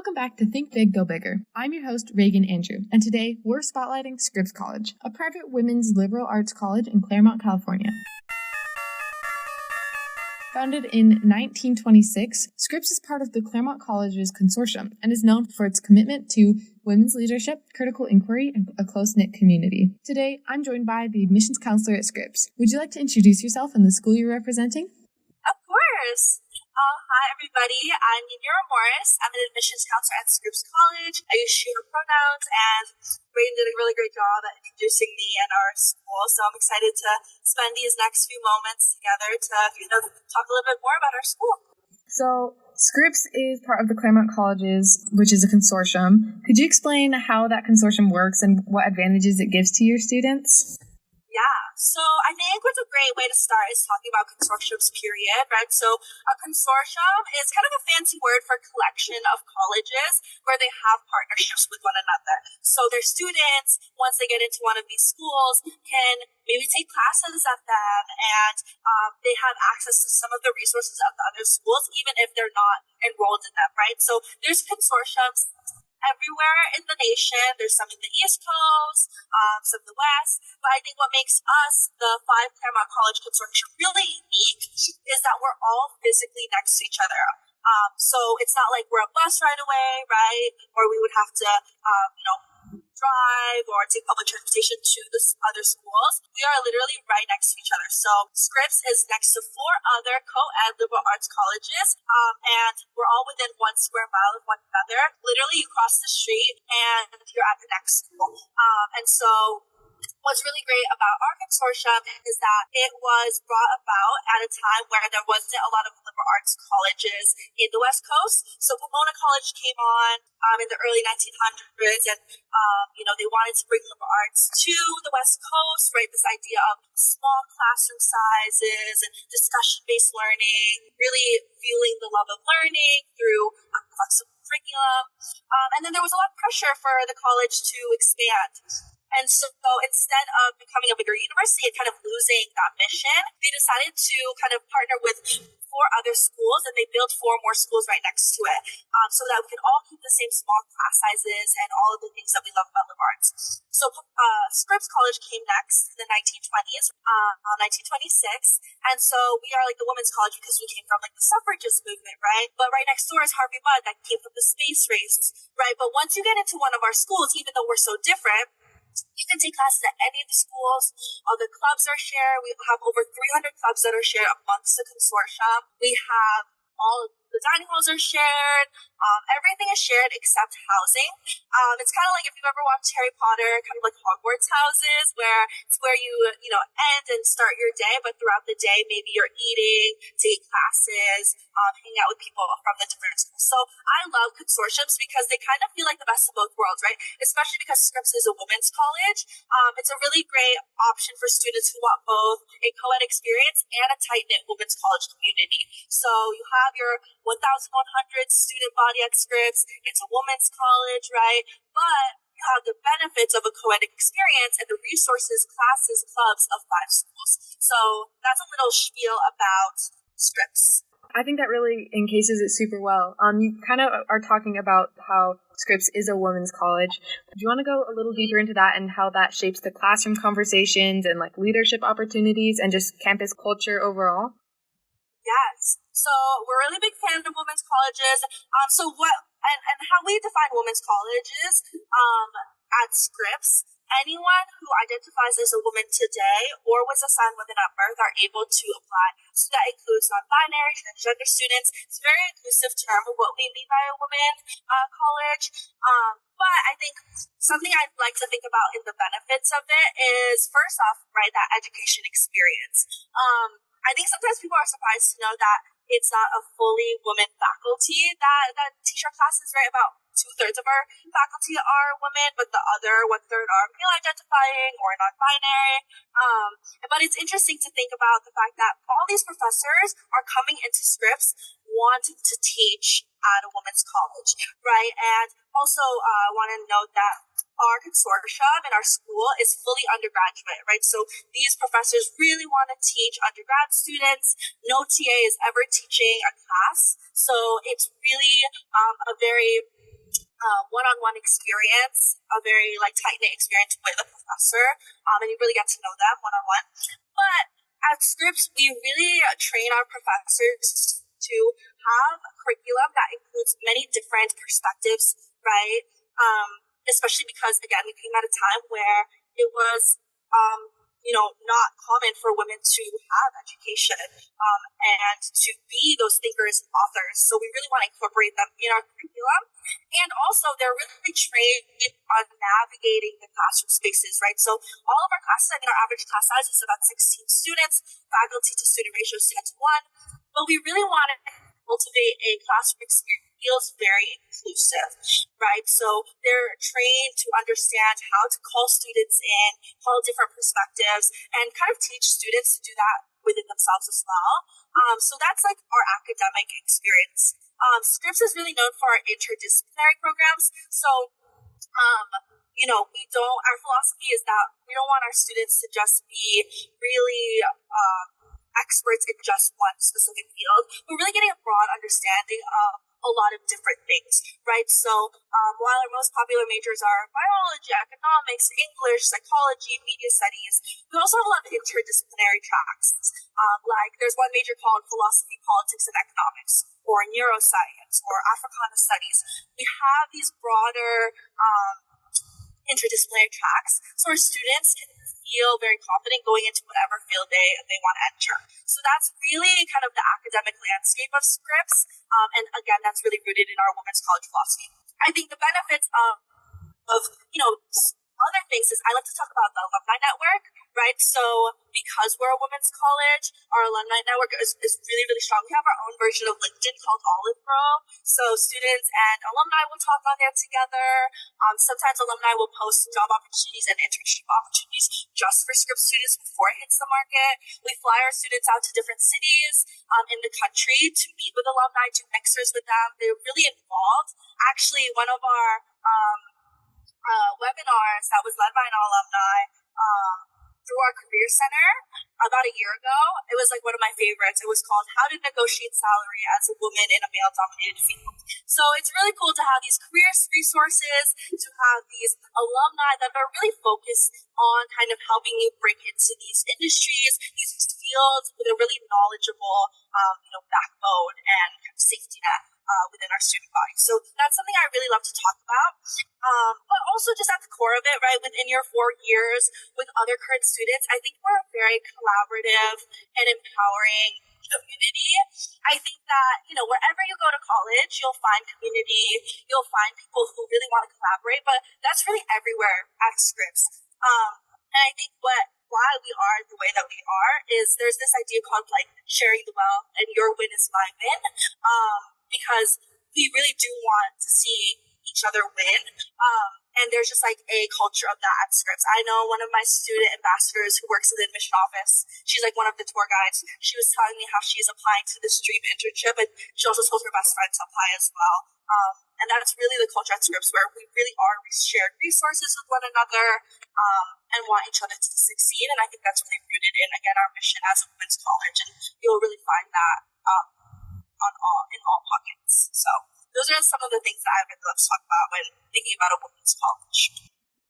Welcome back to Think Big, Go Bigger. I'm your host, Raygen Andrew, and today we're spotlighting Scripps College, a private women's liberal arts college in Claremont, California. Founded in 1926, Scripps is part of the Claremont College's consortium and is known for its commitment to women's leadership, critical inquiry, and a close-knit community. Today, I'm joined by the admissions counselor at Scripps. Would you like to introduce yourself and the school you're representing? Of course. Hi, everybody. I'm Nina Morris. I'm an admissions counselor at Scripps College. I use she, her pronouns, and Raygen did a really great job at introducing me and our school. So I'm excited to spend these next few moments together to, talk a little bit more about our school. So, Scripps is part of the Claremont Colleges, which is a consortium. Could you explain how that consortium works and what advantages it gives to your students? Yeah, so I think what's a great way to start is talking about consortiums, period, right? So a consortium is kind of a fancy word for a collection of colleges where they have partnerships with one another. So their students, once they get into one of these schools, can maybe take classes at them, and they have access to some of the resources of the other schools, even if they're not enrolled in them, right? So there's consortiums everywhere in the nation. There's some in the East Coast, some in the West. But I think what makes us, the 5 Claremont College Consortium, really unique is that we're all physically next to each other. So it's not like we're a bus ride away, right? Or we would have to, drive or take public transportation to the other schools. We are literally right next to each other. So Scripps is next to 4 other co-ed liberal arts colleges, and we're all within 1 square mile of one another. Literally, you cross the street and you're at the next school. And so what's really great about our consortium is that it was brought about at a time where there wasn't a lot of liberal arts colleges in the West Coast. So Pomona College came on in the early 1900s, and they wanted to bring liberal arts to the West Coast, right? This idea of small classroom sizes and discussion-based learning, really fueling the love of learning through flexible curriculum. And then there was a lot of pressure for the college to expand. And so instead of becoming a bigger university and kind of losing that mission, they decided to kind of partner with 4 other schools, and they built 4 more schools right next to it, so that we can all keep the same small class sizes and all of the things that we love about liberal arts. So Scripps College came next in the 1920s, 1926, and so we are like the women's college because we came from like the suffragist movement, right? But right next door is Harvey Mudd that came from the space race, right? But once you get into one of our schools, even though we're so different, you can take classes at any of the schools. All the clubs are shared. We have over 300 clubs that are shared amongst the consortium. We have all the dining halls are shared. Everything is shared except housing. It's kind of like if you've ever watched Harry Potter, kind of like Hogwarts houses, where it's where you end and start your day, but throughout the day, maybe you're eating, take classes, hanging out with people from the different schools. So I love consortiums because they kind of feel like the best of both worlds, right? Especially because Scripps is a women's college. It's a really great option for students who want both a co-ed experience and a tight-knit women's college community. So you have your 1,100 student body at Scripps. It's a women's college, right? But you have the benefits of a co-ed experience and the resources, classes, clubs of 5 schools. So that's a little spiel about Scripps. I think that really encases it super well. You kind of are talking about how Scripps is a women's college. Do you want to go a little deeper into that and how that shapes the classroom conversations and like leadership opportunities and just campus culture overall? Yes. So we're a really big fan of women's colleges. So what and how we define women's colleges at Scripps, anyone who identifies as a woman today or was assigned women at birth are able to apply. So that includes non-binary, transgender students. It's a very inclusive term of what we mean by a women college. But I think something I'd like to think about in the benefits of it is, first off, right, that education experience. I think sometimes people are surprised to know that it's not a fully women faculty that teach our classes, right? About 2/3 of our faculty are women, but the other 1/3 are male identifying or non-binary. But it's interesting to think about the fact that all these professors are coming into Scripps wanting to teach at a women's college, right? And also want to note that our consortium and our school is fully undergraduate, right? So these professors really want to teach undergrad students. No TA is ever teaching a class. So it's really a very one-on-one experience, a very like tight-knit experience with a professor, and you really get to know them one-on-one. But at Scripps, we really train our professors to have a curriculum that includes many different perspectives, right? Especially because, again, we came at a time where it was, not common for women to have education and to be those thinkers and authors. So we really want to incorporate them in our curriculum. And also, they're really trained on navigating the classroom spaces, right? So all of our classes, our average class size is about 16 students, faculty to student ratio is 10 to 1. But we really want to cultivate a classroom experience that feels very inclusive, right? So they're trained to understand how to call students in, call different perspectives, and kind of teach students to do that within themselves as well. So that's like our academic experience. Scripps is really known for our interdisciplinary programs. So, our philosophy is that we don't want our students to just be really experts in just one specific field. We're really getting a broad understanding of a lot of different things, right? So while our most popular majors are biology, economics, English, psychology, media studies, we also have a lot of interdisciplinary tracks. Like there's one major called philosophy, politics, and economics, or neuroscience, or Africana studies. We have these broader interdisciplinary tracks so our students can feel very confident going into whatever field they want to enter. So that's really kind of the academic landscape of Scripps. And again, that's really rooted in our women's college philosophy. I think the benefits of other things is I like to talk about the alumni network, right? So because we're a women's college, our alumni network is really, really strong. We have our own version of LinkedIn called Olive Pro. So students and alumni will talk on there together. Sometimes alumni will post job opportunities and internship opportunities just for Scripps students before it hits the market. We fly our students out to different cities in the country to meet with alumni, do mixers with them. They're really involved. Actually, one of our webinars that was led by an alumni through our career center about a year ago. It was like one of my favorites. It was called How to Negotiate Salary as a Woman in a Male-Dominated Field. So it's really cool to have these career resources, to have these alumni that are really focused on kind of helping you break into these industries, these fields with a really knowledgeable, backbone and kind of safety net within our student body. So that's something I really love to talk about. But also just at the core of it, right, within your 4 years with other current students, I think we're a very collaborative and empowering community. I think that, wherever you go to college, you'll find community, you'll find people who really want to collaborate, but that's really everywhere at Scripps. And I think why we are the way that we are is there's this idea called like sharing the wealth and your win is my win. Because we really do want to see each other win. And there's just like a culture of that at Scripps. I know one of my student ambassadors who works in the admission office, she's like one of the tour guides. She was telling me how she's applying to this dream internship, and she also told her best friend to apply as well. And that's really the culture at Scripps, where we really are shared resources with one another and want each other to succeed. And I think that's really rooted in, again, our mission as a women's college. And you'll really find that in all pockets. So those are some of the things that I would love to talk about when thinking about a women's college.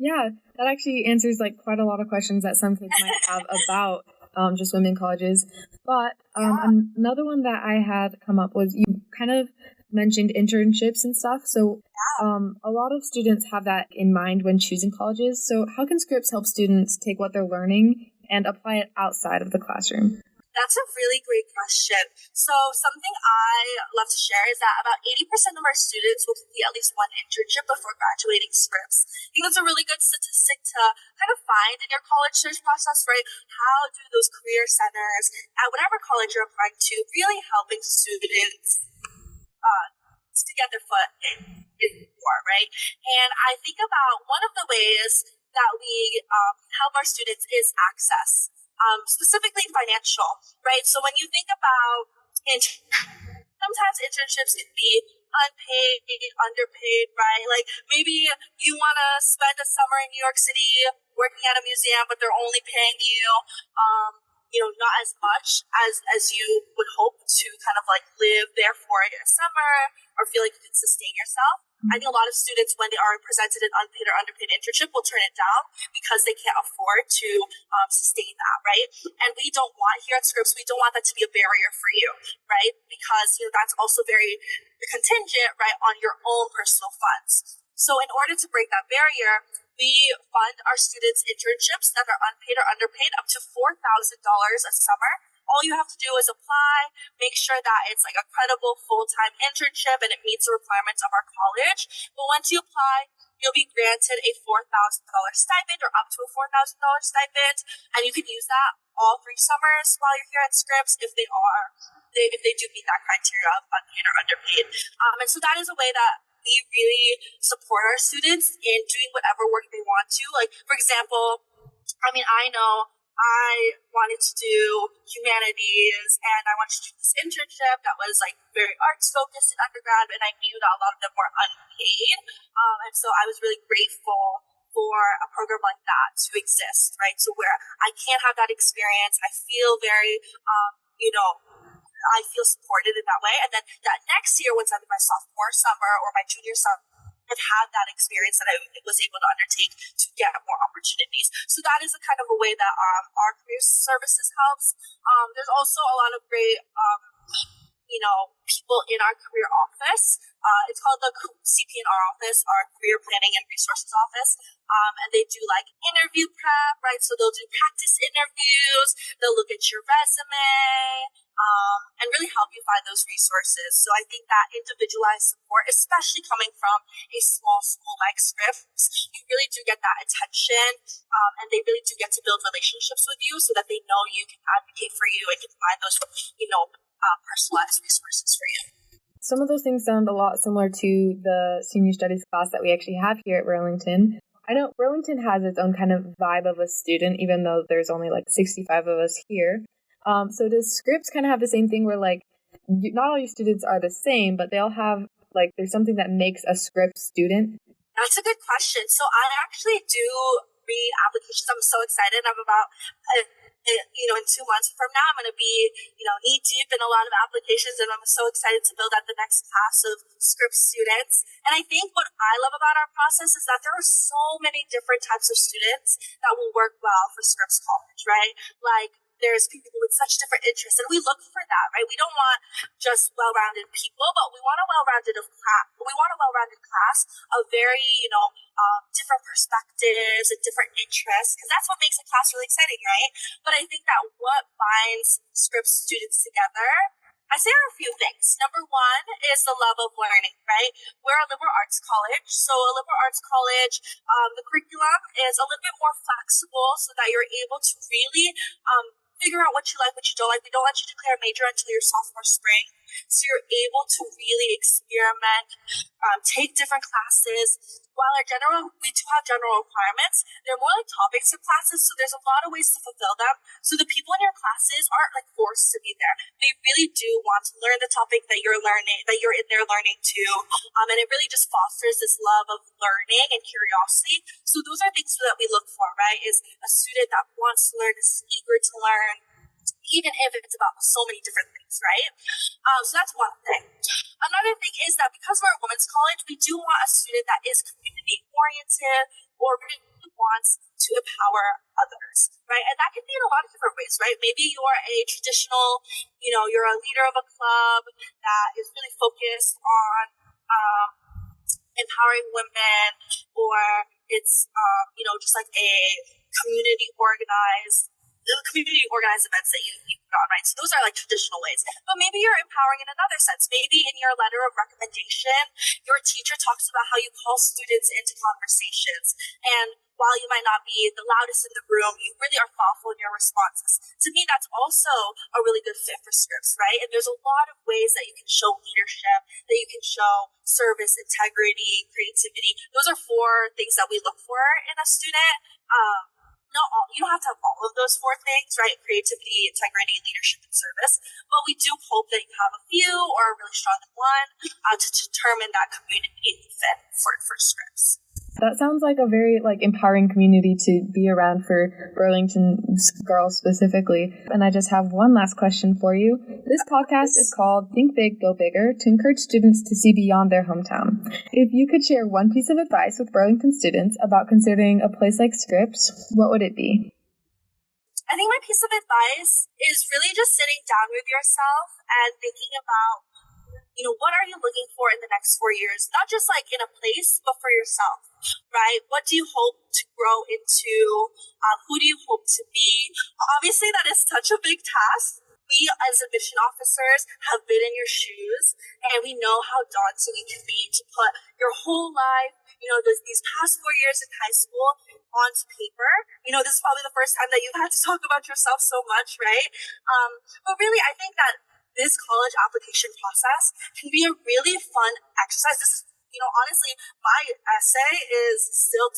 Yeah, that actually answers like quite a lot of questions that some kids might have about just women colleges. But another one that I had come up was you kind of mentioned internships and stuff. So a lot of students have that in mind when choosing colleges. So how can Scripps help students take what they're learning and apply it outside of the classroom? That's a really great question. So something I love to share is that about 80% of our students will complete at least one internship before graduating Scripps. I think that's a really good statistic to kind of find in your college search process, right? How do those career centers at whatever college you're applying to really helping students to get their foot in more, right? And I think about one of the ways that we help our students is access. Specifically financial, right? So when you think about sometimes internships can be unpaid, underpaid, right? Like maybe you want to spend a summer in New York City working at a museum, but they're only paying you, not as much as you would hope to kind of like live there for a summer or feel like you can sustain yourself. I think a lot of students, when they are presented an unpaid or underpaid internship, will turn it down because they can't afford to sustain that, right? And we don't want, here at Scripps, we don't want that to be a barrier for you, right? Because, that's also very contingent, right, on your own personal funds. So in order to break that barrier, we fund our students' internships that are unpaid or underpaid up to $4,000 a summer. All you have to do is apply, make sure that it's like a credible full-time internship and it meets the requirements of our college. But once you apply, you'll be granted a $4,000 stipend or up to a $4,000 stipend, and you can use that all 3 summers while you're here at Scripps if they do meet that criteria of unpaid or underpaid. And so that is a way that we really support our students in doing whatever work they want to. Like, for example, I know I wanted to do humanities and I wanted to do this internship that was like very arts focused in undergrad, and I knew that a lot of them were unpaid. And so I was really grateful for a program like that to exist, right? So where I can have that experience, I feel very, I feel supported in that way. And then that next year, once I'm in my sophomore summer or my junior summer, I've had that experience that I was able to undertake to get more opportunities. So that is a kind of a way that our career services helps. There's also a lot of great, people in our career office. It's called the CP&R office, our Career Planning and Resources Office. And they do like interview prep, right? So they'll do practice interviews, they'll look at your resume, and really help you find those resources. So I think that individualized support, especially coming from a small school like Scripps, you really do get that attention, and they really do get to build relationships with you so that they know you can advocate for you and can find those, personalized resources for you. Some of those things sound a lot similar to the senior studies class that we actually have here at Burlington. I know Burlington has its own kind of vibe of a student, even though there's only like 65 of us here. So does Scripps kind of have the same thing where like not all your students are the same, but they all have like there's something that makes a Scripps student? That's a good question. So I actually do read applications. I'm so excited. I'm about in 2 months from now, I'm going to be, knee deep in a lot of applications, and I'm so excited to build out the next class of Scripps students. And I think what I love about our process is that there are so many different types of students that will work well for Scripps College, right? Like, there's people with such different interests, and we look for that, right? We don't want just well-rounded people, but we want a well-rounded class of very, different perspectives and different interests, because that's what makes a class really exciting, right? But I think that what binds Scripps students together, I say there are a few things. Number one is the love of learning, right? We're a liberal arts college. So a liberal arts college, the curriculum is a little bit more flexible so that you're able to really figure out what you like, what you don't like. We don't let you declare a major until your sophomore spring. So you're able to really experiment, take different classes. While we do have general requirements, they're more like topics of classes, so there's a lot of ways to fulfill them. So the people in your classes aren't like forced to be there. They really do want to learn the topic that you're in there learning too. And it really just fosters this love of learning and curiosity. So those are things that we look for, right? Is a student that wants to learn, is eager to learn, even if it's about so many different things, right? So that's one thing. Another thing is that because we're a women's college, we do want a student that is community-oriented or really wants to empower others, right? And that can be in a lot of different ways, right? Maybe you're a traditional, you're a leader of a club that is really focused on empowering women, or it's, just like a community organized events that you put on, right? So those are like traditional ways. But maybe you're empowering in another sense. Maybe in your letter of recommendation, your teacher talks about how you call students into conversations. And while you might not be the loudest in the room, you really are thoughtful in your responses. To me, that's also a really good fit for Scripps, right? And there's a lot of ways that you can show leadership, that you can show service, integrity, creativity. Those are 4 things that we look for in a student. You don't have to have all of those 4 things, right? Creativity, integrity, leadership, and service. But we do hope that you have a few or a really strong one to determine that community fit for Scripps. That sounds like a very empowering community to be around for Burlington girls specifically. And I just have one last question for you. This podcast is called Think Big, Go Bigger to encourage students to see beyond their hometown. If you could share one piece of advice with Burlington students about considering a place like Scripps, what would it be? I think my piece of advice is really just sitting down with yourself and thinking about, what are you looking for in the next 4 years? Not just in a place, but for yourself, right? What do you hope to grow into? Who do you hope to be? Obviously, that is such a big task. We as admission officers have been in your shoes, and we know how daunting it can be to put your whole life, these past 4 years in high school onto paper. This is probably the first time that you've had to talk about yourself so much, right? But really, I think that this college application process can be a really fun exercise. This is, honestly, my essay is still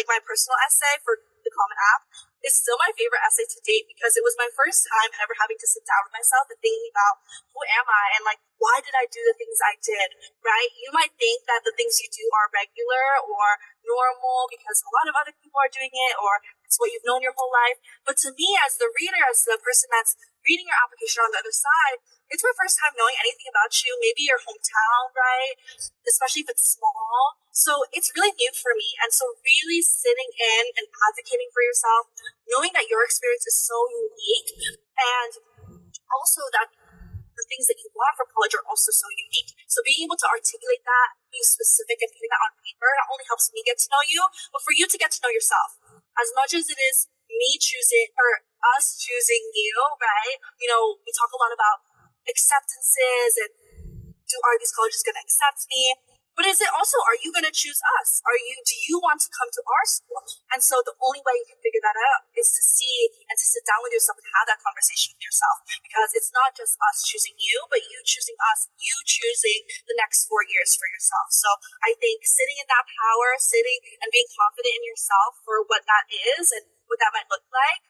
my personal essay for the Common App is still my favorite essay to date because it was my first time ever having to sit down with myself and thinking about who am I and why did I do the things I did, right? You might think that the things you do are regular or normal because a lot of other people are doing it or it's what you've known your whole life. But to me, as the reader, as the person that's reading your application on the other side, it's my first time knowing anything about you, maybe your hometown, right? Especially if it's small. So it's really new for me. And so really sitting in and advocating for yourself, knowing that your experience is so unique and also that the things that you want from college are also so unique. So being able to articulate that, being specific and putting that on paper, not only helps me get to know you, but for you to get to know yourself. As much as it is me choosing or us choosing you, right? We talk a lot about acceptances and are these colleges going to accept me? But is it also, are you going to choose us? Do you want to come to our school? And so the only way you can figure that out is to see and to sit down with yourself and have that conversation with yourself. Because it's not just us choosing you, but you choosing us, you choosing the next 4 years for yourself. So I think sitting in that power, sitting and being confident in yourself for what that is and what that might look like.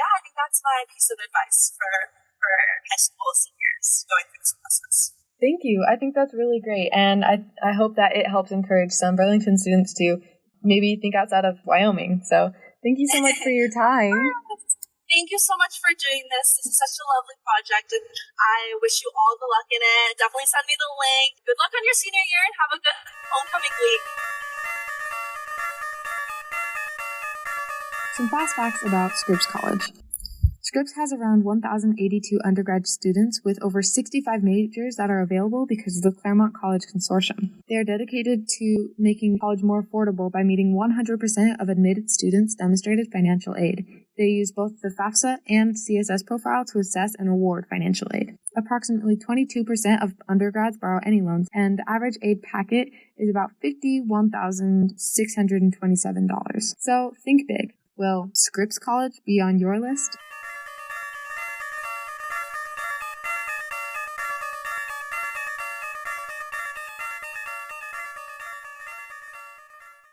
I think that's my piece of advice for high school seniors going through this process. Thank you. I think that's really great. And I hope that it helps encourage some Burlington students to maybe think outside of Wyoming. So thank you so much for your time. Thank you so much for doing this. This is such a lovely project, and I wish you all the luck in it. Definitely send me the link. Good luck on your senior year, and have a good homecoming week. Some fast facts about Scripps College. Scripps has around 1,082 undergrad students with over 65 majors that are available because of the Claremont College Consortium. They are dedicated to making college more affordable by meeting 100% of admitted students' demonstrated financial aid. They use both the FAFSA and CSS profile to assess and award financial aid. Approximately 22% of undergrads borrow any loans, and the average aid packet is about $51,627. So think big. Will Scripps College be on your list?